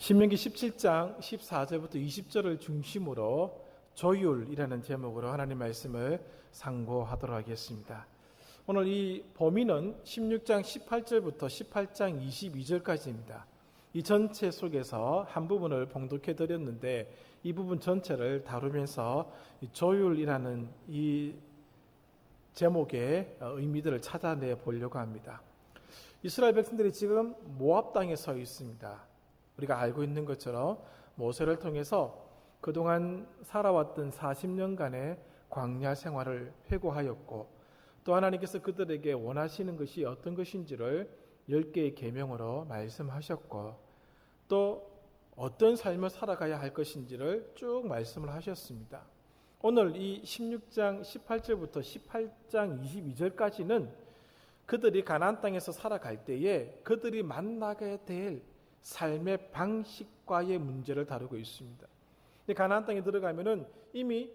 신명기 17장 14절부터 20절을 중심으로 조율이라는 제목으로 하나님 말씀을 상고하도록 하겠습니다. 오늘 이 범위는 16장 18절부터 18장 22절까지입니다. 이 전체 속에서 한 부분을 봉독해 드렸는데 이 부분 전체를 다루면서 조율이라는 이 제목의 의미들을 찾아내 보려고 합니다. 이스라엘 백성들이 지금 모압 땅에 서 있습니다. 우리가 알고 있는 것처럼 모세를 통해서 그동안 살아왔던 40년간의 광야 생활을 회고하였고, 또 하나님께서 그들에게 원하시는 것이 어떤 것인지를 10개의 계명으로 말씀하셨고, 또 어떤 삶을 살아가야 할 것인지를 쭉 말씀을 하셨습니다. 오늘 이 16장 18절부터 18장 22절까지는 그들이 가나안 땅에서 살아갈 때에 그들이 만나게 될 삶의 방식과의 문제를 다루고 있습니다. 가나안 땅에 들어가면은 이미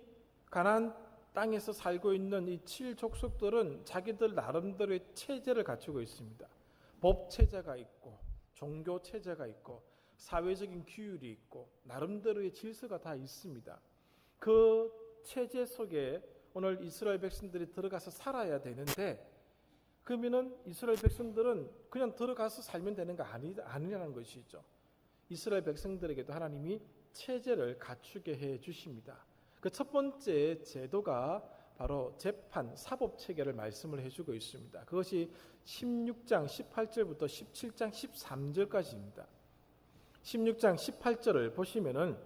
가나안 땅에서 살고 있는 이 7족속들은 자기들 나름대로의 체제를 갖추고 있습니다. 법 체제가 있고, 종교 체제가 있고, 사회적인 규율이 있고, 나름대로의 질서가 다 있습니다. 그 체제 속에 오늘 이스라엘 백성들이 들어가서 살아야 되는데, 그러면은 이스라엘 백성들은 그냥 들어가서 살면 되는 거 아니라는 것이죠. 이스라엘 백성들에게도 하나님이 체제를 갖추게 해 주십니다. 그 첫 번째 제도가 바로 재판, 사법 체계를 말씀을 해주고 있습니다. 그것이 16장 18절부터 17장 13절까지입니다. 16장 18절을 보시면은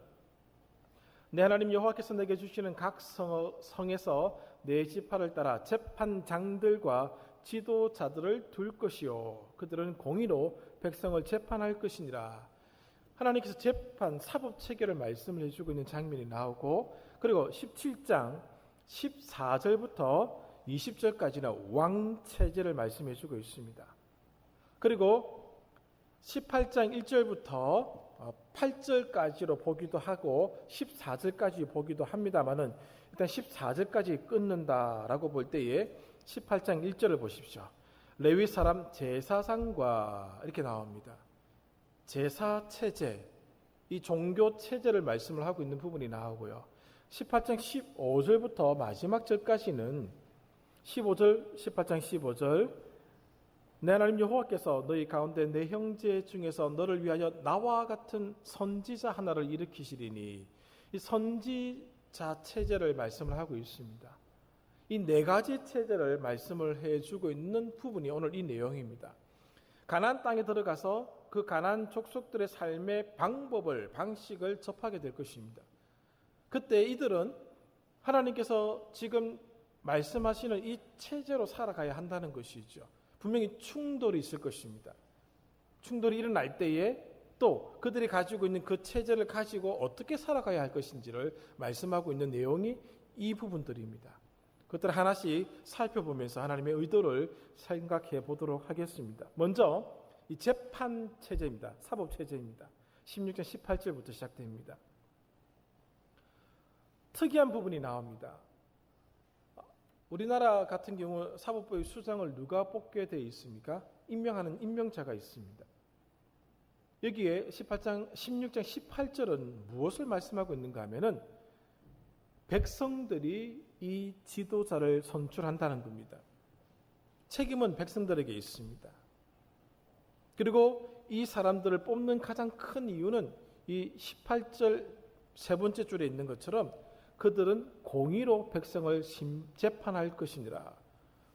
내 하나님 여호와께서 내게 주시는 각 성에서 내 지파를 따라 재판장들과 지도자들을 둘 것이요 그들은 공의로 백성을 재판할 것이니라. 하나님께서 재판, 사법 체계를 말씀을 해주고 있는 장면이 나오고, 그리고 17장 14절부터 20절까지는 왕 체제를 말씀해주고 있습니다. 그리고 18장 1절부터 8절까지로 보기도 하고 14절까지 보기도 합니다만은 일단 14절까지 끊는다라고 볼 때에 18장 1절을 보십시오. 레위 사람 제사장과 이렇게 나옵니다. 제사 체제, 이 종교 체제를 말씀을 하고 있는 부분이 나오고요. 18장 15절부터 마지막 절까지는 15절, 18장 15절 내 하나님 여호와께서 너희 가운데 내 형제 중에서 너를 위하여 나와 같은 선지자 하나를 일으키시리니, 이 선지자 체제를 말씀을 하고 있습니다. 이 네 가지 체제를 말씀을 해주고 있는 부분이 오늘 이 내용입니다. 가나안 땅에 들어가서 그 가나안 족속들의 삶의 방식을 접하게 될 것입니다. 그때 이들은 하나님께서 지금 말씀하시는 이 체제로 살아가야 한다는 것이죠. 분명히 충돌이 있을 것입니다. 충돌이 일어날 때에 또 그들이 가지고 있는 그 체제를 가지고 어떻게 살아가야 할 것인지를 말씀하고 있는 내용이 이 부분들입니다. 그것들을 하나씩 살펴보면서 하나님의 의도를 생각해 보도록 하겠습니다. 먼저 이 재판 체제입니다. 사법 체제입니다. 16장 18절부터 시작됩니다. 특이한 부분이 나옵니다. 우리나라 같은 경우 사법부의 수장을 누가 뽑게 되어 있습니까? 임명하는 임명자가 있습니다. 여기에 16장 18절은 무엇을 말씀하고 있는가 하면은 백성들이 이 지도자를 선출한다는 겁니다. 책임은 백성들에게 있습니다. 그리고 이 사람들을 뽑는 가장 큰 이유는 이 18절 세 번째 줄에 있는 것처럼 그들은 공의로 백성을 재판할 것이니라.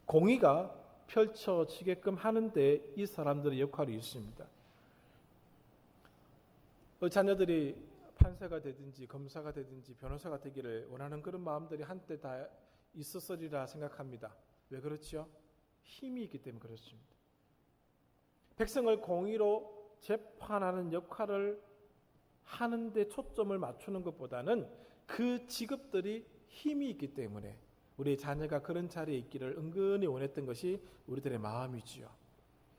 공의가 펼쳐지게끔 하는데 이 사람들의 역할이 있습니다. 자녀들이 판사가 되든지 검사가 되든지 변호사가 되기를 원하는 그런 마음들이 한때 다 있었으리라 생각합니다. 왜 그렇죠? 힘이 있기 때문에 그렇습니다. 백성을 공의로 재판하는 역할을 하는데 초점을 맞추는 것보다는 그 직업들이 힘이 있기 때문에 우리의 자녀가 그런 자리에 있기를 은근히 원했던 것이 우리들의 마음이지요.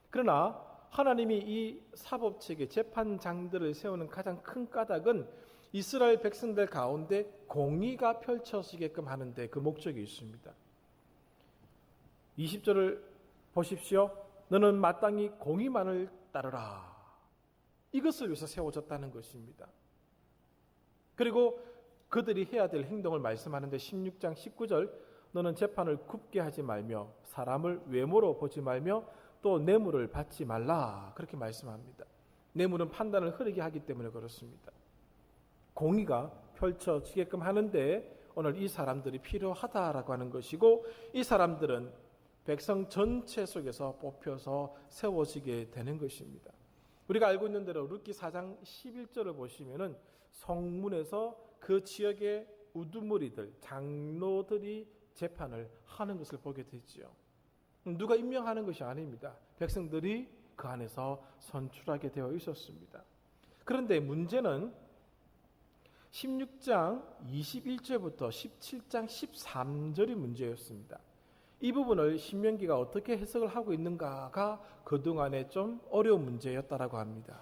그러나 하나님이 이 사법체계, 재판장들을 세우는 가장 큰 까닭은 이스라엘 백성들 가운데 공의가 펼쳐지게끔 하는데 그 목적이 있습니다. 20절을 보십시오. 너는 마땅히 공의만을 따르라. 이것을 위해서 세워졌다는 것입니다. 그리고 그들이 해야 될 행동을 말씀하는데 16장 19절 너는 재판을 굽게 하지 말며 사람을 외모로 보지 말며 또 뇌물을 받지 말라 그렇게 말씀합니다. 뇌물은 판단을 흐리게 하기 때문에 그렇습니다. 공의가 펼쳐지게끔 하는데 오늘 이 사람들이 필요하다라고 하는 것이고 이 사람들은 백성 전체 속에서 뽑혀서 세워지게 되는 것입니다. 우리가 알고 있는 대로 룻기 4장 11절을 보시면은 성문에서 그 지역의 우두머리들, 장로들이 재판을 하는 것을 보게 되지요. 누가 임명하는 것이 아닙니다. 백성들이 그 안에서 선출하게 되어 있었습니다. 그런데 문제는 16장 21절부터 17장 13절이 문제였습니다. 이 부분을 신명기가 어떻게 해석을 하고 있는가가 그동안에 좀 어려운 문제였다라고 합니다.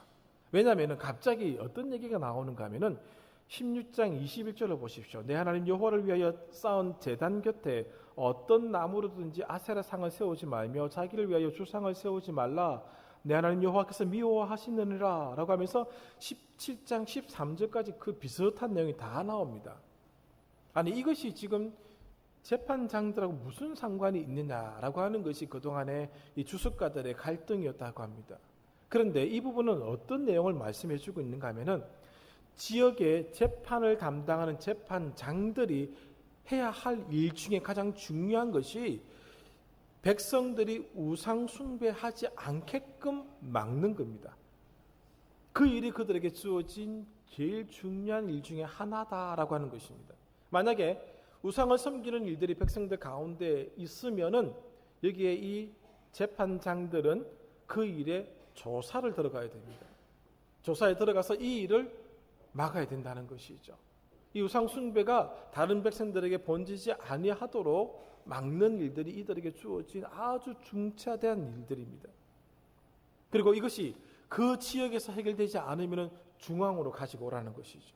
왜냐하면 갑자기 어떤 얘기가 나오는가 하면은 16장 21절을 보십시오. 내 하나님 여호와를 위하여 쌓은 제단 곁에 어떤 나무로든지 아세라 상을 세우지 말며 자기를 위하여 주상을 세우지 말라. 내 하나님 여호와께서 미워하시느니라 라고 하면서 17장 13절까지 그 비슷한 내용이 다 나옵니다. 아니 이것이 지금 재판장들하고 무슨 상관이 있느냐라고 하는 것이 그동안의 이 주석가들의 갈등이었다고 합니다. 그런데 이 부분은 어떤 내용을 말씀해 주고 있는가 하면은 지역의 재판을 담당하는 재판장들이 해야 할 일 중에 가장 중요한 것이 백성들이 우상 숭배하지 않게끔 막는 겁니다. 그 일이 그들에게 주어진 제일 중요한 일 중에 하나다라고 하는 것입니다. 만약에 우상을 섬기는 일들이 백성들 가운데 있으면은 여기에 이 재판장들은 그 일에 조사를 들어가야 됩니다. 조사에 들어가서 이 일을 막아야 된다는 것이죠. 이 우상 숭배가 다른 백성들에게 번지지 아니하도록 막는 일들이 이들에게 주어진 아주 중차대한 일들입니다. 그리고 이것이 그 지역에서 해결되지 않으면 중앙으로 가지고 오라는 것이죠.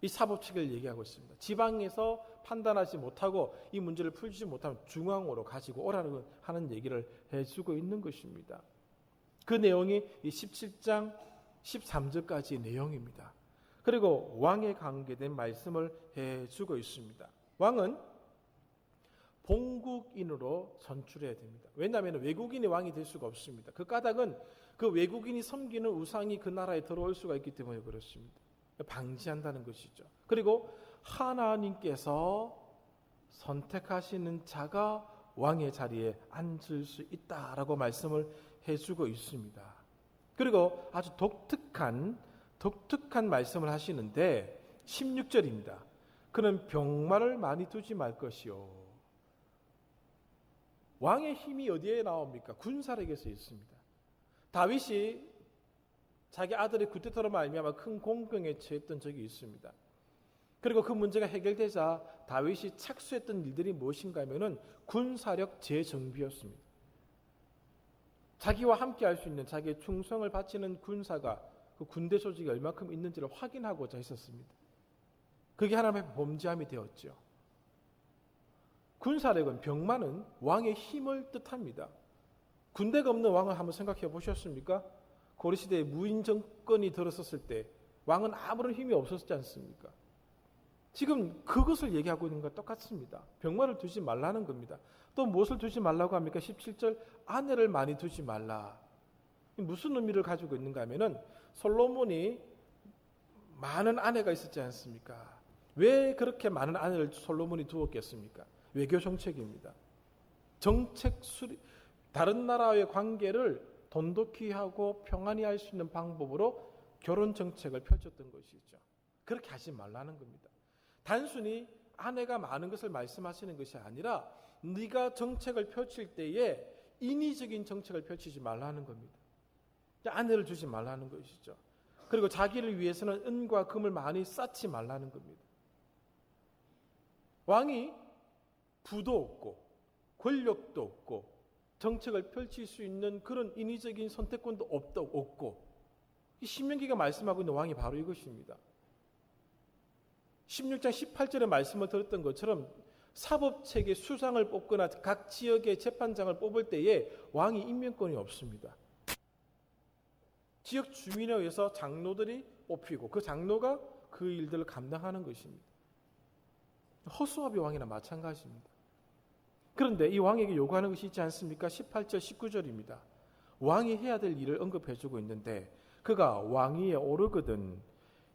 이 사법칙을 얘기하고 있습니다. 지방에서 판단하지 못하고 이 문제를 풀지 못하면 중앙으로 가지고 오라는 하는 얘기를 해주고 있는 것입니다. 그 내용이 이 17장 13절까지의 내용입니다. 그리고 왕에 관계된 말씀을 해주고 있습니다. 왕은 본국인으로 선출해야 됩니다. 왜냐하면 외국인이 왕이 될 수가 없습니다. 그 까닭은 그 외국인이 섬기는 우상이 그 나라에 들어올 수가 있기 때문에 그렇습니다. 방지한다는 것이죠. 그리고 하나님께서 선택하시는 자가 왕의 자리에 앉을 수 있다라고 말씀을 해주고 있습니다. 그리고 아주 독특한 말씀을 하시는데 16절입니다. 그는 병마를 많이 두지 말 것이요. 왕의 힘이 어디에 나옵니까? 군사력에서 있습니다. 다윗이 자기 아들의 구태타로 말미암아 큰 공경에 처했던 적이 있습니다. 그리고 그 문제가 해결되자 다윗이 착수했던 일들이 무엇인가 하면은 군사력 재정비였습니다. 자기와 함께 할 수 있는 자기의 충성을 바치는 군사가 그 군대 조직이 얼마큼 있는지를 확인하고자 했었습니다. 그게 하나님의 범죄함이 되었죠. 군사력은 병마는 왕의 힘을 뜻합니다. 군대가 없는 왕을 한번 생각해 보셨습니까? 고려시대에 무인 정권이 들어섰을 때 왕은 아무런 힘이 없었지 않습니까? 지금 그것을 얘기하고 있는 것과 똑같습니다. 병마를 두지 말라는 겁니다. 또 무엇을 두지 말라고 합니까? 17절 아내를 많이 두지 말라. 무슨 의미를 가지고 있는가 하면은 솔로몬이 많은 아내가 있었지 않습니까? 왜 그렇게 많은 아내를 솔로몬이 두었겠습니까? 외교 정책입니다. 정책 수립, 다른 나라와의 관계를 돈독히 하고 평안히 할 수 있는 방법으로 결혼 정책을 펼쳤던 것이죠. 그렇게 하지 말라는 겁니다. 단순히 아내가 많은 것을 말씀하시는 것이 아니라 네가 정책을 펼칠 때에 인위적인 정책을 펼치지 말라는 겁니다. 아내를 주지 말라는 것이죠. 그리고 자기를 위해서는 은과 금을 많이 쌓지 말라는 겁니다. 왕이 부도 없고 권력도 없고 정책을 펼칠 수 있는 그런 인위적인 선택권도 없고 이 신명기가 말씀하고 있는 왕이 바로 이것입니다. 16장 18절의 말씀을 들었던 것처럼 사법체계 수장을 뽑거나 각 지역의 재판장을 뽑을 때에 왕이 임명권이 없습니다. 지역 주민에 의해서 장로들이 뽑히고 그 장로가 그 일들을 감당하는 것입니다. 허수아비 왕이나 마찬가지입니다. 그런데 이 왕에게 요구하는 것이 있지 않습니까? 18절 19절입니다. 왕이 해야 될 일을 언급해주고 있는데 그가 왕위에 오르거든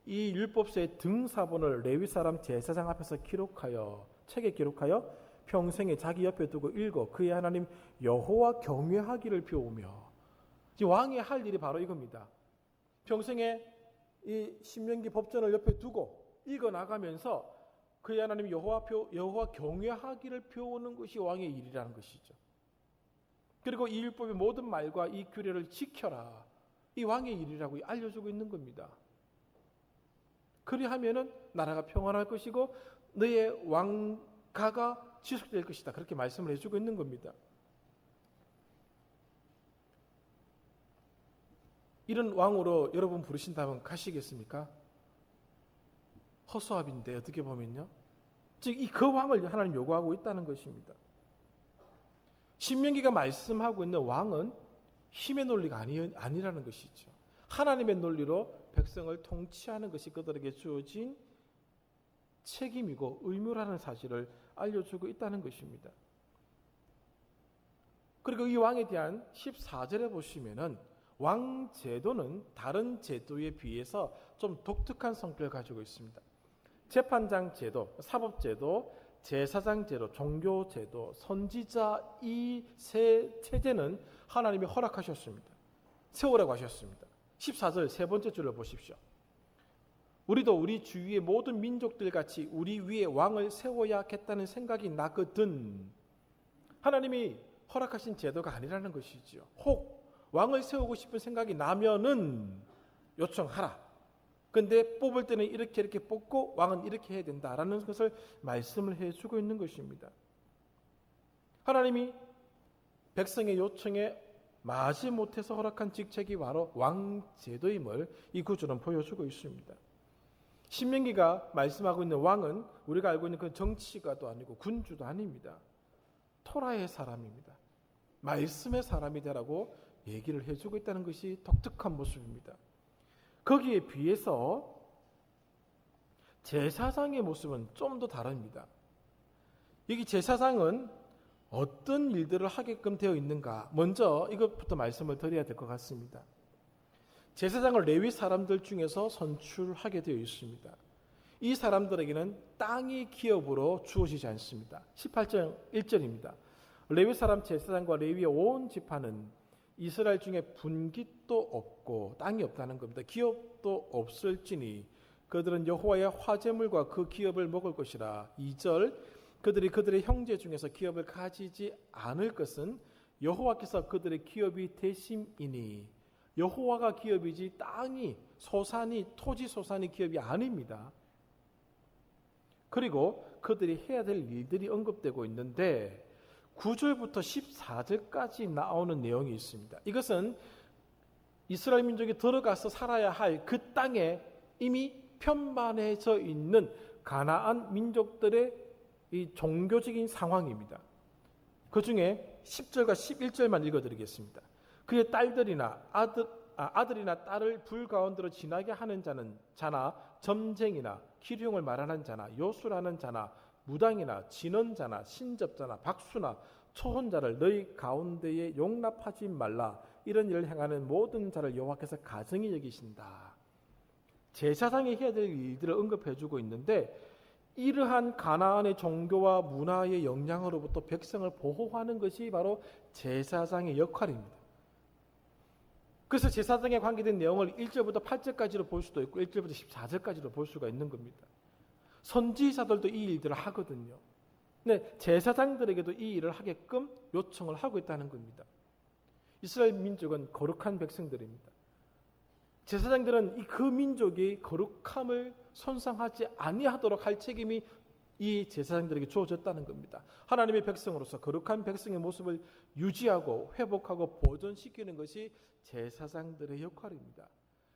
이 율법서의 등사본을 레위 사람 제사장 앞에서 책에 기록하여 평생에 자기 옆에 두고 읽어 그의 하나님 여호와 경외하기를 배우며, 지금 왕이 할 일이 바로 이겁니다. 평생에 이 신명기 법전을 옆에 두고 읽어 나가면서 그의 하나님 여호와 경외하기를 배우는 것이 왕의 일이라는 것이죠. 그리고 이 율법의 모든 말과 이 규례를 지켜라, 이 왕의 일이라고 알려주고 있는 겁니다. 그리하면은 나라가 평안할 것이고 너의 왕가가 지속될 것이다, 그렇게 말씀을 해주고 있는 겁니다. 이런 왕으로 여러분 부르신다면 가시겠습니까? 허수아비인데 어떻게 보면요, 즉 그 왕을 하나님 요구하고 있다는 것입니다. 신명기가 말씀하고 있는 왕은 힘의 논리가 아니라는 것이죠. 하나님의 논리로 백성을 통치하는 것이 그들에게 주어진 책임이고 의무라는 사실을 알려주고 있다는 것입니다. 그리고 이 왕에 대한 14절에 보시면은 왕 제도는 다른 제도에 비해서 좀 독특한 성격을 가지고 있습니다. 재판장 제도, 사법 제도, 제사장 제도, 종교 제도, 선지자 이 세 체제는 하나님이 허락하셨습니다. 세우라고 하셨습니다. 14절 세 번째 줄을 보십시오. 우리도 우리 주위의 모든 민족들 같이 우리 위에 왕을 세워야겠다는 생각이 나거든. 하나님이 허락하신 제도가 아니라는 것이지요. 혹 왕을 세우고 싶은 생각이 나면은 요청하라. 근데 뽑을 때는 이렇게 뽑고 왕은 이렇게 해야 된다라는 것을 말씀을 해주고 있는 것입니다. 하나님이 백성의 요청에 마지 못해서 허락한 직책이 바로 왕제도임을 이 구절은 보여주고 있습니다. 신명기가 말씀하고 있는 왕은 우리가 알고 있는 그 정치가도 아니고 군주도 아닙니다. 토라의 사람입니다. 말씀의 사람이 되라고 얘기를 해주고 있다는 것이 독특한 모습입니다. 거기에 비해서 제사장의 모습은 좀 더 다릅니다. 여기 제사장은 어떤 일들을 하게끔 되어 있는가, 먼저 이것부터 말씀을 드려야 될 것 같습니다. 제사장을 레위 사람들 중에서 선출하게 되어 있습니다. 이 사람들에게는 땅이 기업으로 주어지지 않습니다. 18절 1절입니다. 레위 사람 제사장과 레위의 온 지파는 이스라엘 중에 분깃도 없고 땅이 없다는 겁니다. 기업도 없을지니 그들은 여호와의 화제물과 그 기업을 먹을 것이라. 2절 그들이 그들의 형제 중에서 기업을 가지지 않을 것은 여호와께서 그들의 기업이 되심이니, 여호와가 기업이지 땅이 소산이 토지 소산이 기업이 아닙니다. 그리고 그들이 해야 될 일들이 언급되고 있는데 9절부터 14절까지 나오는 내용이 있습니다. 이것은 이스라엘 민족이 들어가서 살아야 할 그 땅에 이미 편만해져 있는 가나안 민족들의 이 종교적인 상황입니다. 그 중에 10절과 11절만 읽어드리겠습니다. 그의 딸들이나 아들이나 딸을 불 가운데로 지나게 하는 자나 점쟁이나 기룡을 말하는 자나 요술하는 자나 무당이나 진언자나 신접자나 박수나 초혼자를 너희 가운데에 용납하지 말라. 이런 일을 행하는 모든 자를 여호와께서 가증히 여기신다. 제사장이 해야 될 일들을 언급해주고 있는데 이러한 가나안의 종교와 문화의 영향으로부터 백성을 보호하는 것이 바로 제사장의 역할입니다. 그래서 제사장에 관계된 내용을 1절부터 8절까지로 볼 수도 있고 1절부터 14절까지로 볼 수가 있는 겁니다. 선지자들도 이 일들을 하거든요. 근데 제사장들에게도 이 일을 하게끔 요청을 하고 있다는 겁니다. 이스라엘 민족은 거룩한 백성들입니다. 제사장들은 그 민족이 거룩함을 손상하지 아니하도록 할 책임이 이 제사장들에게 주어졌다는 겁니다. 하나님의 백성으로서 거룩한 백성의 모습을 유지하고 회복하고 보존시키는 것이 제사장들의 역할입니다.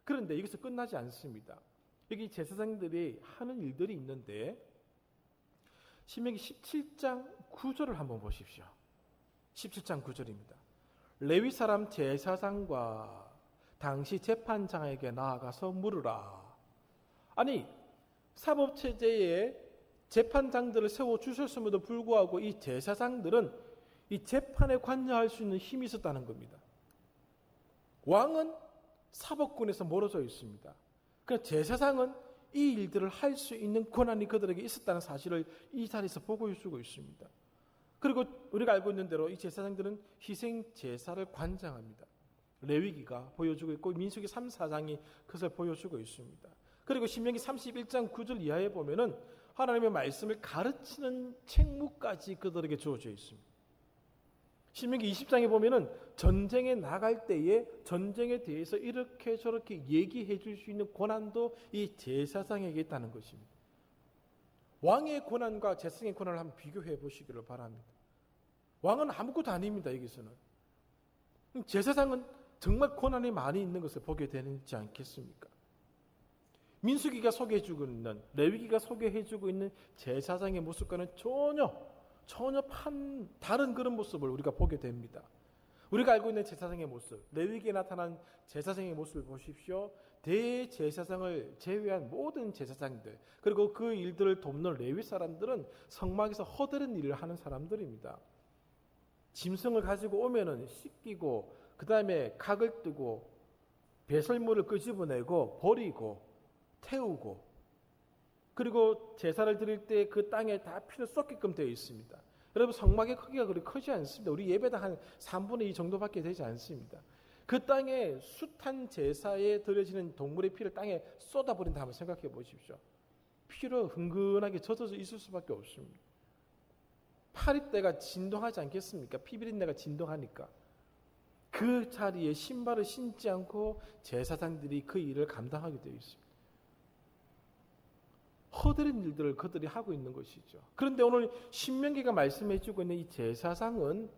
그런데 여기서 끝나지 않습니다. 여기 제사장들이 하는 일들이 있는데 신명기 17장 9절을 한번 보십시오. 17장 9절입니다. 레위 사람 제사장과 당시 재판장에게 나아가서 물으라. 아니, 사법체제에 재판장들을 세워주셨음에도 불구하고 이 제사장들은 이 재판에 관여할 수 있는 힘이 있었다는 겁니다. 왕은 사법권에서 멀어져 있습니다. 그러나 제사장은 이 일들을 할 수 있는 권한이 그들에게 있었다는 사실을 이 자리에서 보여주고 있습니다. 그리고 우리가 알고 있는 대로 이 제사장들은 희생 제사를 관장합니다. 레위기가 보여주고 있고 민수기 3, 4장이 그것을 보여주고 있습니다. 그리고 신명기 31장 9절 이하에 보면은 하나님의 말씀을 가르치는 책무까지 그들에게 주어져 있습니다. 신명기 20장에 보면은 전쟁에 나갈 때에 전쟁에 대해서 이렇게 저렇게 얘기해 줄 수 있는 권한도 이 제사장에게 있다는 것입니다. 왕의 권한과 제사장의 권한을 한번 비교해 보시기를 바랍니다. 왕은 아무것도 아닙니다. 여기서는. 제사장은 정말 권한이 많이 있는 것을 보게 되지 않겠습니까? 민수기가 소개해주고 있는, 레위기가 소개해주고 있는 제사장의 모습과는 전혀 다른 그런 모습을 우리가 보게 됩니다. 우리가 알고 있는 제사장의 모습, 레위기에 나타난 제사장의 모습을 보십시오. 대제사장을 제외한 모든 제사장들, 그리고 그 일들을 돕는 레위 사람들은 성막에서 허드렛 일을 하는 사람들입니다. 짐승을 가지고 오면은 씻기고, 그 다음에 각을 뜨고, 배설물을 끄집어내고, 버리고, 태우고, 그리고 제사를 드릴 때 그 땅에 다 피를 쏟게끔 되어 있습니다. 여러분, 성막의 크기가 그렇게 크지 않습니다. 우리 예배당 한 3분의 2 정도밖에 되지 않습니다. 그 땅에 숱한 제사에 드려지는 동물의 피를 땅에 쏟아버린다 한번 생각해 보십시오. 피로 흥건하게 젖어져 있을 수밖에 없습니다. 파리떼가 진동하지 않겠습니까? 피비린내가 진동하니까. 그 자리에 신발을 신지 않고 제사장들이 그 일을 감당하게 되어 있습니다. 허드렛 일들을 그들이 하고 있는 것이죠. 그런데 오늘 신명기가 말씀해 주고 있는 이 제사장은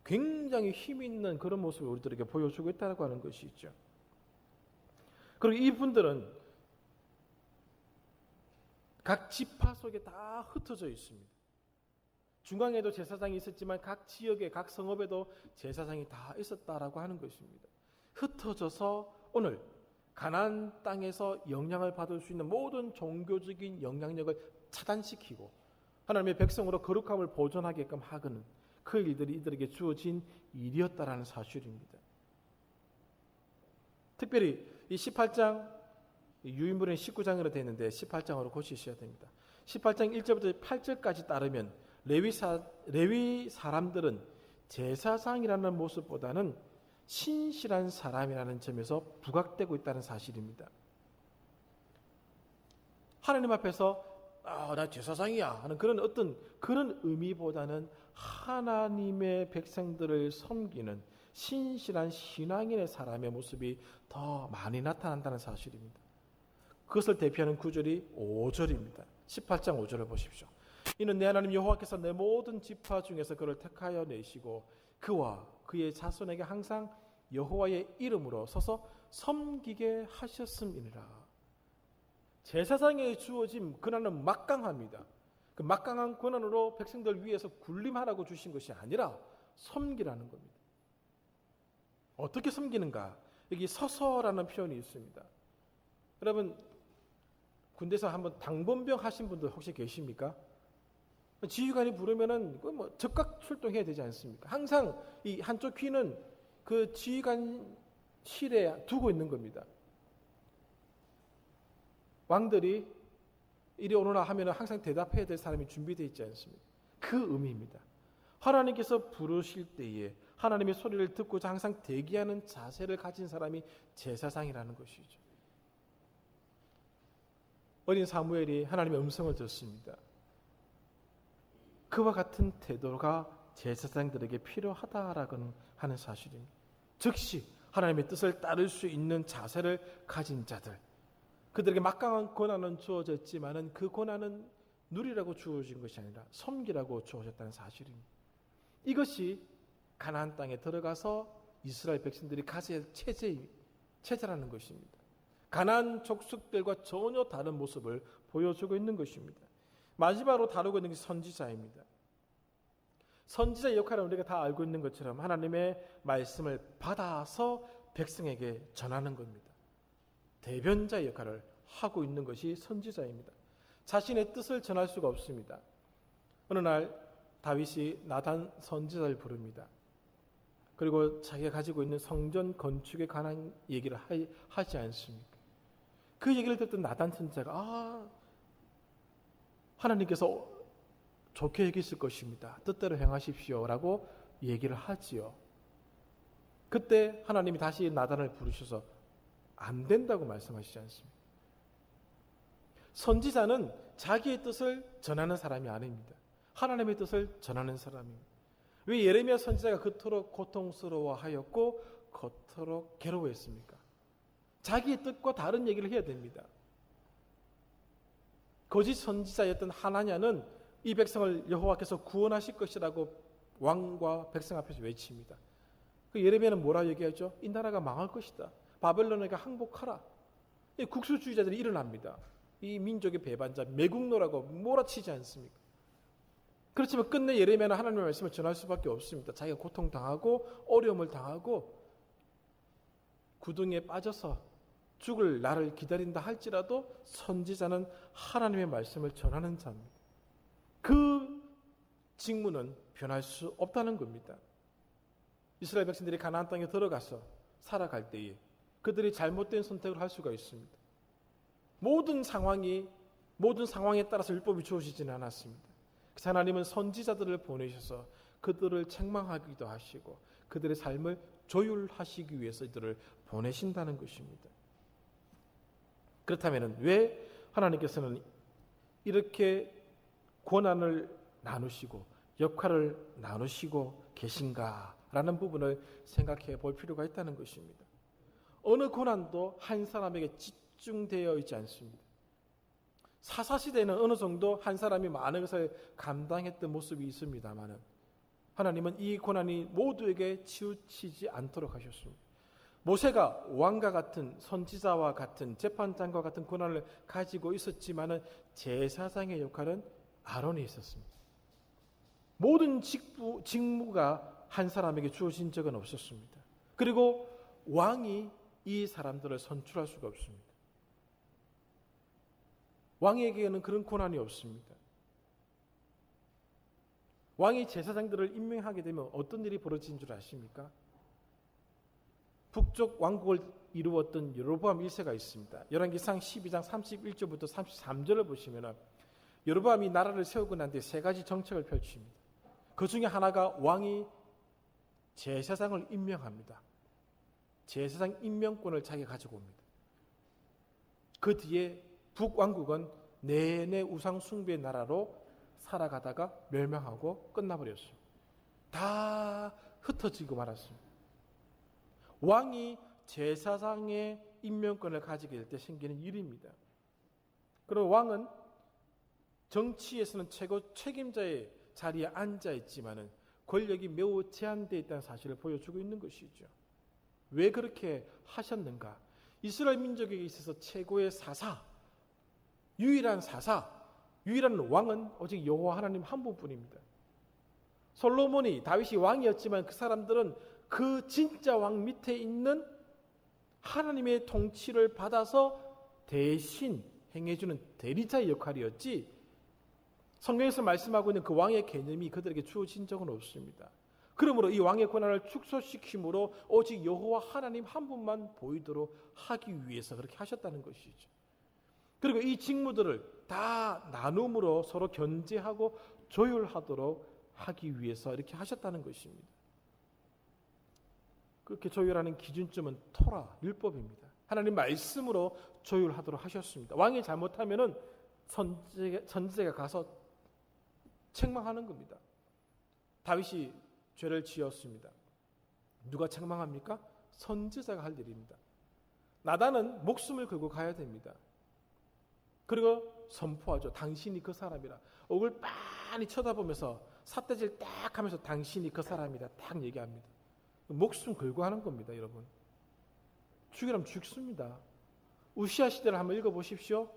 굉장히 힘 있는 그런 모습을 우리들에게 보여주고 있다고 하는 것이죠. 그리고 이분들은 각 지파 속에 다 흩어져 있습니다. 중앙에도 제사장이 있었지만 각 지역에, 각 성읍에도 제사장이 다 있었다라고 하는 것입니다. 흩어져서 오늘 가나안 땅에서 영향을 받을 수 있는 모든 종교적인 영향력을 차단시키고 하나님의 백성으로 거룩함을 보존하게끔 하는 그 일들이 이들에게 주어진 일이었다라는 사실입니다. 특별히 이 18장, 유인물은 19장으로 되어 있는데 18장으로 고치셔야 됩니다. 18장 1절부터 8절까지 따르면 레위 사람들은 제사장이라는 모습보다는 신실한 사람이라는 점에서 부각되고 있다는 사실입니다. 하나님 앞에서 나 제사장이야 하는 그런 의미보다는 하나님의 백성들을 섬기는 신실한 신앙인의 사람의 모습이 더 많이 나타난다는 사실입니다. 그것을 대표하는 구절이 5절입니다. 18장 5절을 보십시오. 이는 내 하나님 여호와께서 내 모든 지파 중에서 그를 택하여 내시고 그와 그의 자손에게 항상 여호와의 이름으로 서서 섬기게 하셨음이니라. 제사장에 주어진 권한은 막강합니다. 그 막강한 권한으로 백성들 위해서 군림하라고 주신 것이 아니라 섬기라는 겁니다. 어떻게 섬기는가? 여기 서서라는 표현이 있습니다. 여러분, 군대에서 한번 당번병 하신 분들 혹시 계십니까? 지휘관이 부르면은 즉각 출동해야 되지 않습니까? 항상 이 한쪽 귀는 그 지휘관실에 두고 있는 겁니다. 왕들이 이리 오너라 하면 항상 대답해야 될 사람이 준비되어 있지 않습니까? 그 의미입니다. 하나님께서 부르실 때에 하나님의 소리를 듣고자 항상 대기하는 자세를 가진 사람이 제사장이라는 것이죠. 어린 사무엘이 하나님의 음성을 듣습니다. 그와 같은 태도가 제사장들에게 필요하다라고 하는 사실입니다. 즉시 하나님의 뜻을 따를 수 있는 자세를 가진 자들, 그들에게 막강한 권한은 주어졌지만은 그 권한은 누리라고 주어진 것이 아니라 섬기라고 주어졌다는 사실입니다. 이것이 가나안 땅에 들어가서 이스라엘 백성들이 가져야 할 체제라는 것입니다. 가나안 족속들과 전혀 다른 모습을 보여주고 있는 것입니다. 마지막으로 다루고 있는 게 선지자입니다. 선지자의 역할은 우리가 다 알고 있는 것처럼 하나님의 말씀을 받아서 백성에게 전하는 겁니다. 대변자의 역할을 하고 있는 것이 선지자입니다. 자신의 뜻을 전할 수가 없습니다. 어느 날 다윗이 나단 선지자를 부릅니다. 그리고 자기가 가지고 있는 성전 건축에 관한 얘기를 하지 않습니까? 그 얘기를 듣던 나단 선지자가 하나님께서 좋게 여기실 것입니다. 뜻대로 행하십시오 라고 얘기를 하지요. 그때 하나님이 다시 나단을 부르셔서 안 된다고 말씀하시지 않습니까? 선지자는 자기의 뜻을 전하는 사람이 아닙니다. 하나님의 뜻을 전하는 사람입니다. 왜 예레미야 선지자가 그토록 고통스러워하였고 그토록 괴로워했습니까? 자기의 뜻과 다른 얘기를 해야 됩니다. 거짓 선지자였던 하나냐는 이 백성을 여호와께서 구원하실 것이라고 왕과 백성 앞에서 외칩니다. 그 예레미야는 뭐라 얘기하죠? 이 나라가 망할 것이다. 바벨론에게 항복하라. 국수주의자들이 일어납니다. 이 민족의 배반자 매국노라고 몰아치지 않습니까? 그렇지만 끝내 예레미야는 하나님의 말씀을 전할 수밖에 없습니다. 자기가 고통당하고 어려움을 당하고 구덩이에 빠져서 죽을 날을 기다린다 할지라도 선지자는 하나님의 말씀을 전하는 자입니다. 그 직무는 변할 수 없다는 겁니다. 이스라엘 백성들이 가나안 땅에 들어가서 살아갈 때에 그들이 잘못된 선택을 할 수가 있습니다. 모든 상황에 따라서 율법이 주어지지는 않았습니다. 그래서 하나님은 선지자들을 보내셔서 그들을 책망하기도 하시고 그들의 삶을 조율하시기 위해서 이들을 보내신다는 것입니다. 그렇다면 왜 하나님께서는 이렇게 권한을 나누시고 역할을 나누시고 계신가라는 부분을 생각해 볼 필요가 있다는 것입니다. 어느 권한도 한 사람에게 집중되어 있지 않습니다. 사사시대에는 어느 정도 한 사람이 많은 것을 감당했던 모습이 있습니다만 하나님은 이 권한이 모두에게 치우치지 않도록 하셨습니다. 모세가 왕과 같은 선지자와 같은 재판장과 같은 권한을 가지고 있었지만 제사장의 역할은 아론이 있었습니다. 모든 직무가 한 사람에게 주어진 적은 없었습니다. 그리고 왕이 이 사람들을 선출할 수가 없습니다. 왕에게는 그런 권한이 없습니다. 왕이 제사장들을 임명하게 되면 어떤 일이 벌어진 줄 아십니까? 북쪽 왕국을 이루었던 여로보암 1세가 있습니다. 열왕기상 12장 31절부터 33절을 보시면 여로보암이 나라를 세우고 난 뒤에 세 가지 정책을 펼칩니다. 그 중에 하나가 왕이 제사장을 임명합니다. 제사장 임명권을 자기가 가지고 옵니다. 그 뒤에 북왕국은 내내 우상 숭배의 나라로 살아가다가 멸망하고 끝나버렸어요. 다 흩어지고 말았습니다. 왕이 제사장의 임명권을 가지게 될 때 생기는 일입니다. 그리고 왕은 정치에서는 최고 책임자의 자리에 앉아 있지만은 권력이 매우 제한되어 있다는 사실을 보여주고 있는 것이죠. 왜 그렇게 하셨는가? 이스라엘 민족에게 있어서 최고의 사사, 유일한 왕은 오직 여호와 하나님 한 분뿐입니다. 솔로몬이 다윗이 왕이었지만 그 사람들은 그 진짜 왕 밑에 있는 하나님의 통치를 받아서 대신 행해주는 대리자의 역할이었지 성경에서 말씀하고 있는 그 왕의 개념이 그들에게 주어진 적은 없습니다. 그러므로 이 왕의 권한을 축소시킴으로 오직 여호와 하나님 한 분만 보이도록 하기 위해서 그렇게 하셨다는 것이죠. 그리고 이 직무들을 다 나눔으로 서로 견제하고 조율하도록 하기 위해서 이렇게 하셨다는 것입니다. 그렇게 조율하는 기준점은 토라, 율법입니다. 하나님 말씀으로 조율하도록 하셨습니다. 왕이 잘못하면은 선지자가 가서 책망하는 겁니다. 다윗이 죄를 지었습니다. 누가 책망합니까? 선지자가 할 일입니다. 나단은 목숨을 걸고 가야 됩니다. 그리고 선포하죠. 당신이 그 사람이라. 얼굴 빤히 쳐다보면서 삿대질 딱 하면서 당신이 그 사람이라 딱 얘기합니다. 목숨 걸고 하는 겁니다, 여러분. 죽이라면 죽습니다. 우시아 시대를 한번 읽어보십시오.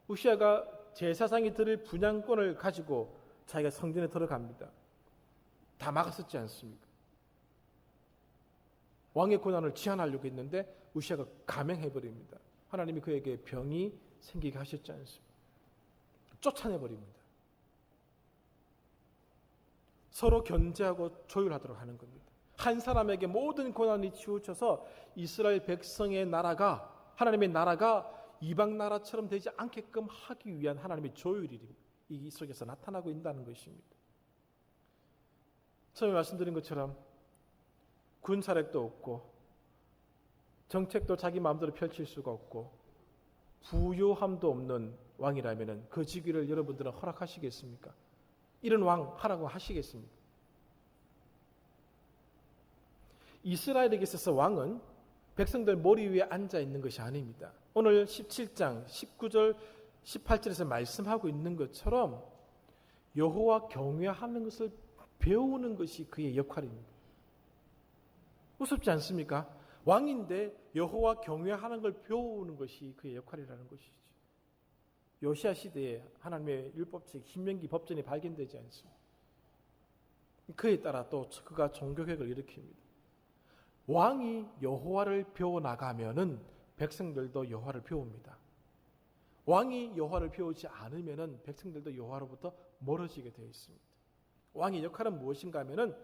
우시아가 제사장이 드릴 분향권을 가지고 자기가 성전에 들어갑니다. 다 막았었지 않습니까? 왕의 권한을 제한하려고 했는데 우시아가 감행해버립니다. 하나님이 그에게 병이 생기게 하셨지 않습니까? 쫓아내버립니다. 서로 견제하고 조율하도록 하는 겁니다. 한 사람에게 모든 권한이 치우쳐서 이스라엘 백성의 나라가, 하나님의 나라가 이방 나라처럼 되지 않게끔 하기 위한 하나님의 조율이 이 속에서 나타나고 있다는 것입니다. 처음에 말씀드린 것처럼 군사력도 없고 정책도 자기 마음대로 펼칠 수가 없고 부요함도 없는 왕이라면 그 직위를 여러분들은 허락하시겠습니까? 이런 왕 하라고 하시겠습니까? 이스라엘에게 있어서 왕은 백성들 머리 위에 앉아 있는 것이 아닙니다. 오늘 17장 19절 18절에서 말씀하고 있는 것처럼 여호와 경외하는 것을 배우는 것이 그의 역할입니다. 우습지 않습니까? 왕인데 여호와 경외하는 걸 배우는 것이 그의 역할이라는 것이죠. 요시야 시대에 하나님의 율법책 신명기 법전이 발견되지 않습니다. 그에 따라 또 그가 종교개혁을 일으킵니다. 왕이 여호와를 배워나가면은 백성들도 여호와를 배웁니다. 왕이 여호와를 배우지 않으면은 백성들도 여호와로부터 멀어지게 되어 있습니다. 왕의 역할은 무엇인가 하면은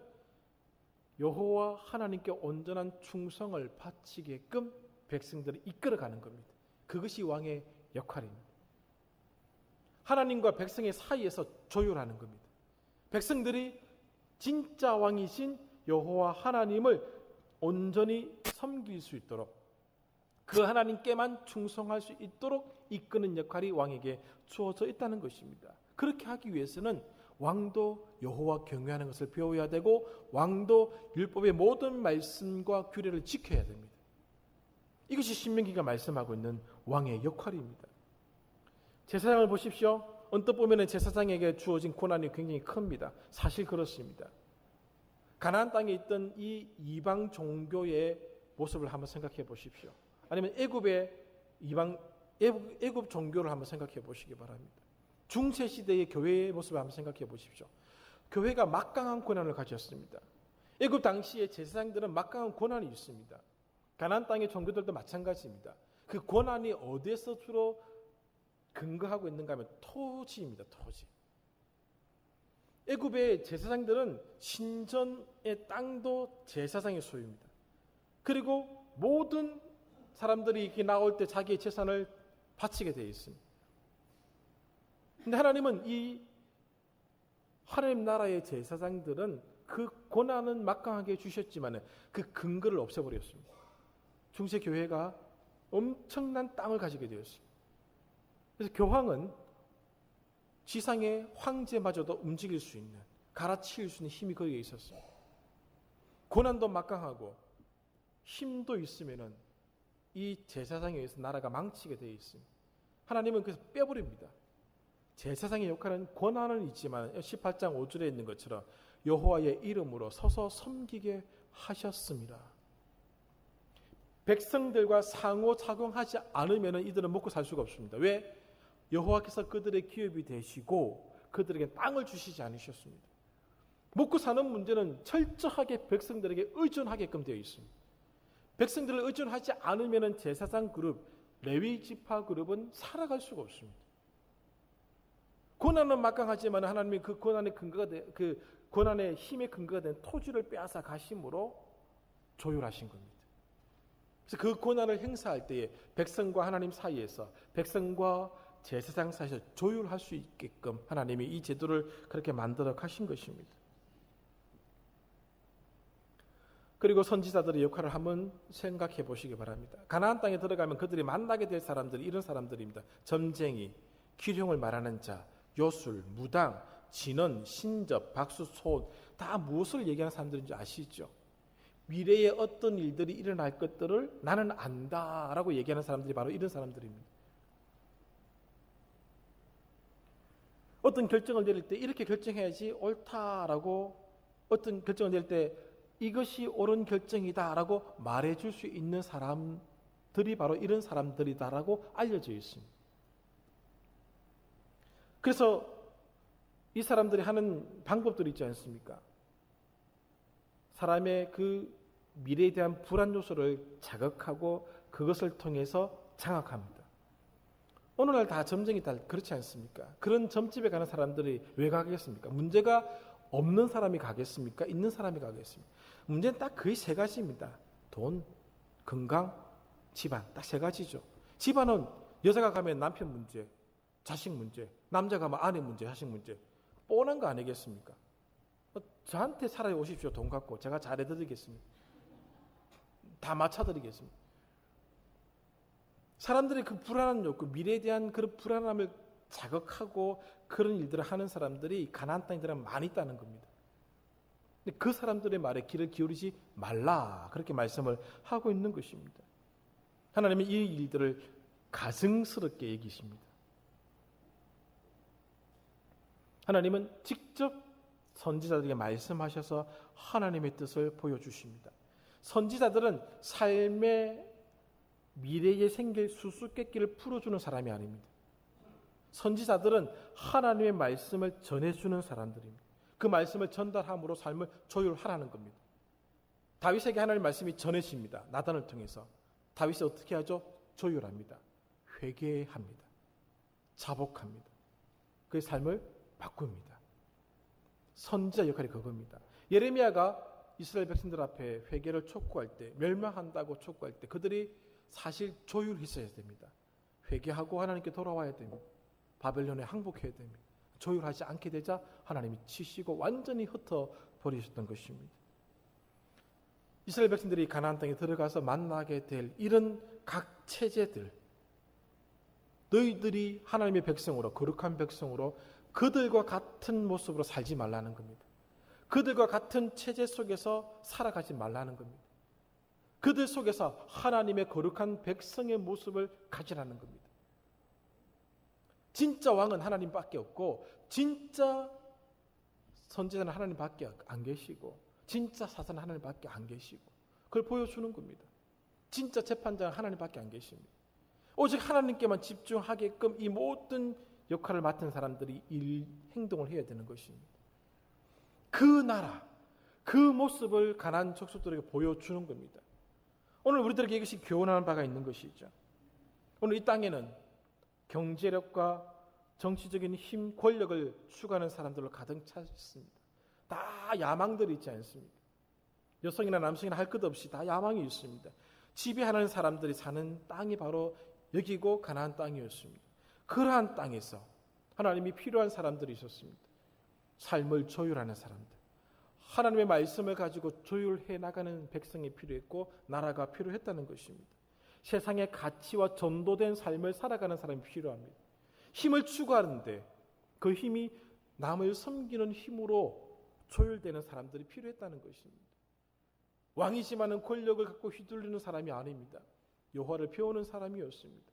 여호와 하나님께 온전한 충성을 바치게끔 백성들을 이끌어가는 겁니다. 그것이 왕의 역할입니다. 하나님과 백성의 사이에서 조율하는 겁니다. 백성들이 진짜 왕이신 여호와 하나님을 온전히 섬길 수 있도록, 그 하나님께만 충성할 수 있도록 이끄는 역할이 왕에게 주어져 있다는 것입니다. 그렇게 하기 위해서는 왕도 여호와 경외하는 것을 배워야 되고 왕도 율법의 모든 말씀과 규례를 지켜야 됩니다. 이것이 신명기가 말씀하고 있는 왕의 역할입니다. 제사장을 보십시오. 언뜻 보면 제사장에게 주어진 권한이 굉장히 큽니다. 사실 그렇습니다. 가나안 땅에 있던 이 이방 종교의 모습을 한번 생각해 보십시오. 아니면 애굽의 애굽 종교를 한번 생각해 보시기 바랍니다. 중세 시대의 교회의 모습을 한번 생각해 보십시오. 교회가 막강한 권한을 가졌습니다. 애굽 당시의 제사장들은 막강한 권한이 있습니다. 가나안 땅의 종교들도 마찬가지입니다. 그 권한이 어디에서 주로 근거하고 있는가 하면 토지입니다. 토지. 애굽의 제사장들은 신전의 땅도 제사장의 소유입니다. 그리고 모든 사람들이 이렇게 나올 때 자기의 재산을 바치게 되어 있습니다. 그런데 하나님은 이 하나님 나라의 제사장들은 그 권한은 막강하게 주셨지만 그 근거를 없애버렸습니다. 중세 교회가 엄청난 땅을 가지게 되었습니다. 그래서 교황은 지상의 황제마저도 움직일 수 있는, 갈아치울 수 있는 힘이 거기에 있었습니다. 고난도 막강하고 힘도 있으면은 이 제사장에 의해서 나라가 망치게 되어 있습니다. 하나님은 그래서 빼버립니다. 제사장의 역할은 권한은 있지만 18장 5절에 있는 것처럼 여호와의 이름으로 서서 섬기게 하셨습니다. 백성들과 상호작용하지 않으면 이들은 먹고 살 수가 없습니다. 왜? 여호와께서 그들의 기업이 되시고 그들에게 땅을 주시지 않으셨습니다. 먹고 사는 문제는 철저하게 백성들에게 의존하게끔 되어 있습니다. 백성들을 의존하지 않으면 제사장 그룹, 레위 지파 그룹은 살아갈 수가 없습니다. 고난은 막강하지만 하나님이 그 고난의 근거가 그 고난의 힘의 근거가 된 토지를 빼앗아 가심으로 조율하신 겁니다. 그래서 그 고난을 행사할 때에 백성과 하나님 사이에서, 백성과 제사장 사이에서 조율할 수 있게끔 하나님이 이 제도를 그렇게 만들어 가신 것입니다. 그리고 선지자들의 역할을 한번 생각해 보시기 바랍니다. 가나안 땅에 들어가면 그들이 만나게 될 사람들이 이런 사람들입니다. 점쟁이, 기령을 말하는 자, 요술, 무당, 진언, 신접, 박수, 소원, 다 무엇을 얘기하는 사람들인지 아시죠? 미래에 어떤 일들이 일어날 것들을 나는 안다라고 얘기하는 사람들이 바로 이런 사람들입니다. 어떤 결정을 내릴 때 이렇게 결정해야지 옳다라고, 어떤 결정을 내릴 때 이것이 옳은 결정이다라고 말해줄 수 있는 사람들이 바로 이런 사람들이다라고 알려져 있습니다. 그래서 이 사람들이 하는 방법들이 있지 않습니까? 사람의 그 미래에 대한 불안 요소를 자극하고 그것을 통해서 장악합니다. 오늘날 다 점쟁이 다 그렇지 않습니까? 그런 점집에 가는 사람들이 왜 가겠습니까? 문제가 없는 사람이 가겠습니까? 있는 사람이 가겠습니까? 문제는 딱 그 세 가지입니다. 돈, 건강, 집안. 딱 세 가지죠. 집안은 여자가 가면 남편 문제, 자식 문제, 남자가 가면 아내 문제, 자식 문제. 뻔한 거 아니겠습니까? 저한테 차라리 오십시오. 돈 갖고 제가 잘해드리겠습니다. 다 맞춰드리겠습니다. 사람들의 그 불안한 욕구, 미래에 대한 그런 불안함을 자극하고 그런 일들을 하는 사람들이 가나안 땅에 들어가면 많이 있다는 겁니다. 근데 그 사람들의 말에 귀를 기울이지 말라, 그렇게 말씀을 하고 있는 것입니다. 하나님은 이 일들을 가증스럽게 여기십니다. 하나님은 직접 선지자들에게 말씀하셔서 하나님의 뜻을 보여주십니다. 선지자들은 삶의 미래에 생길 수수께끼를 풀어주는 사람이 아닙니다. 선지자들은 하나님의 말씀을 전해주는 사람들입니다. 그 말씀을 전달함으로 삶을 조율하라는 겁니다. 다윗에게 하나님의 말씀이 전해집니다. 나단을 통해서. 다윗이 어떻게 하죠? 조율합니다. 회개합니다. 자복합니다. 그의 삶을 바꿉니다. 선지자 역할이 그겁니다. 예레미야가 이스라엘 백성들 앞에 회개를 촉구할 때, 멸망한다고 촉구할 때 그들이 사실 조율했어야 됩니다. 회개하고 하나님께 돌아와야 됩니다. 바벨론에 항복해야 됩니다. 조율하지 않게 되자 하나님이 치시고 완전히 흩어버리셨던 것입니다. 이스라엘 백성들이 가나안 땅에 들어가서 만나게 될 이런 각 체제들, 너희들이 하나님의 백성으로, 거룩한 백성으로 그들과 같은 모습으로 살지 말라는 겁니다. 그들과 같은 체제 속에서 살아가지 말라는 겁니다. 그들 속에서 하나님의 거룩한 백성의 모습을 가지라는 겁니다. 진짜 왕은 하나님밖에 없고 진짜 선지자는 하나님밖에 안 계시고 진짜 사사는 하나님밖에 안 계시고 그걸 보여주는 겁니다. 진짜 재판장은 하나님밖에 안 계십니다. 오직 하나님께만 집중하게끔 이 모든 역할을 맡은 사람들이 행동을 해야 되는 것입니다. 그 나라, 그 모습을 가나안 족속들에게 보여주는 겁니다. 오늘 우리들에게 이것이 교훈하는 바가 있는 것이죠. 오늘 이 땅에는 경제력과 정치적인 힘, 권력을 추구하는 사람들로 가득 찼습니다. 다 야망들이 있지 않습니까? 여성이나 남성이나 할 것 없이 다 야망이 있습니다. 지배하는 사람들이 사는 땅이 바로 여기고 가나안 땅이었습니다. 그러한 땅에서 하나님이 필요한 사람들이 있었습니다. 삶을 조율하는 사람들. 하나님의 말씀을 가지고 조율해 나가는 백성이 필요했고 나라가 필요했다는 것입니다. 세상의 가치와 전도된 삶을 살아가는 사람이 필요합니다. 힘을 추구하는데 그 힘이 남을 섬기는 힘으로 조율되는 사람들이 필요했다는 것입니다. 왕이지만은 권력을 갖고 휘둘리는 사람이 아닙니다. 여호와를 배우는 사람이었습니다.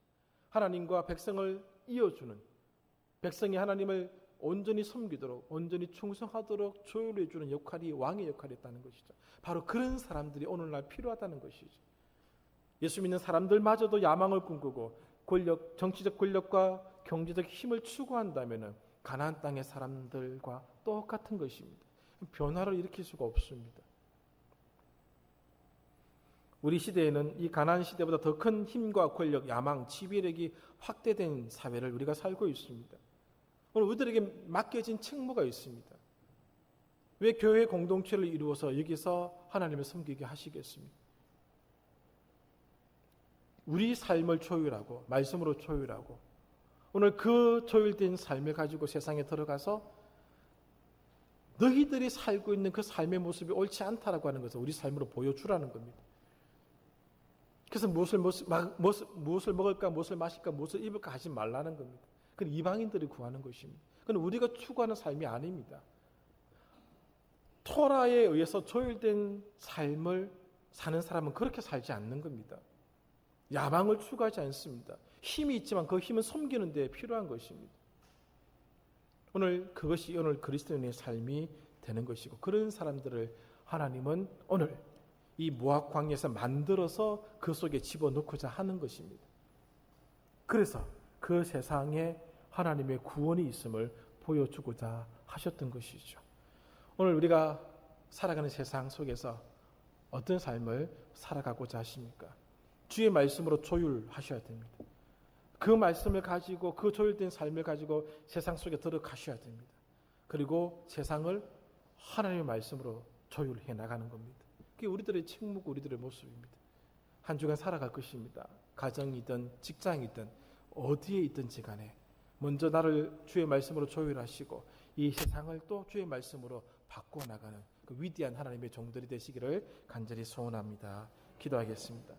하나님과 백성을 이어주는, 백성이 하나님을 온전히 섬기도록, 온전히 충성하도록 조율해주는 역할이 왕의 역할이었다는 것이죠. 바로 그런 사람들이 오늘날 필요하다는 것이죠. 예수 믿는 사람들마저도 야망을 꿈꾸고 권력, 정치적 권력과 경제적 힘을 추구한다면 가나안 땅의 사람들과 똑같은 것입니다. 변화를 일으킬 수가 없습니다. 우리 시대에는 이 가나안 시대보다 더 큰 힘과 권력, 야망, 지배력이 확대된 사회를 우리가 살고 있습니다. 오늘 우리들에게 맡겨진 책무가 있습니다. 왜 교회 공동체를 이루어서 여기서 하나님을 섬기게 하시겠습니까? 우리 삶을 조율하고 말씀으로 조율하고 오늘 그 조율된 삶을 가지고 세상에 들어가서 너희들이 살고 있는 그 삶의 모습이 옳지 않다라고 하는 것을 우리 삶으로 보여주라는 겁니다. 그래서 무엇을 먹을까, 무엇을 마실까, 무엇을 입을까 하지 말라는 겁니다. 그건 이방인들이 구하는 것입니다. 그건 우리가 추구하는 삶이 아닙니다. 토라에 의해서 조율된 삶을 사는 사람은 그렇게 살지 않는 겁니다. 야망을 추구하지 않습니다. 힘이 있지만 그 힘은 섬기는 데 필요한 것입니다. 오늘 그것이 오늘 그리스도인의 삶이 되는 것이고 그런 사람들을 하나님은 오늘 이 모압 광야에서 만들어서 그 속에 집어넣고자 하는 것입니다. 그래서 그 세상에 하나님의 구원이 있음을 보여주고자 하셨던 것이죠. 오늘 우리가 살아가는 세상 속에서 어떤 삶을 살아가고자 하십니까? 주의 말씀으로 조율하셔야 됩니다. 그 말씀을 가지고 그 조율된 삶을 가지고 세상 속에 들어가셔야 됩니다. 그리고 세상을 하나님의 말씀으로 조율해 나가는 겁니다. 그게 우리들의 책무고 우리들의 모습입니다. 한 주간 살아갈 것입니다. 가정이든 직장이든 어디에 있든지 간에 먼저 나를 주의 말씀으로 조율하시고 이 세상을 또 주의 말씀으로 바꿔 나가는 그 위대한 하나님의 종들이 되시기를 간절히 소원합니다. 기도하겠습니다.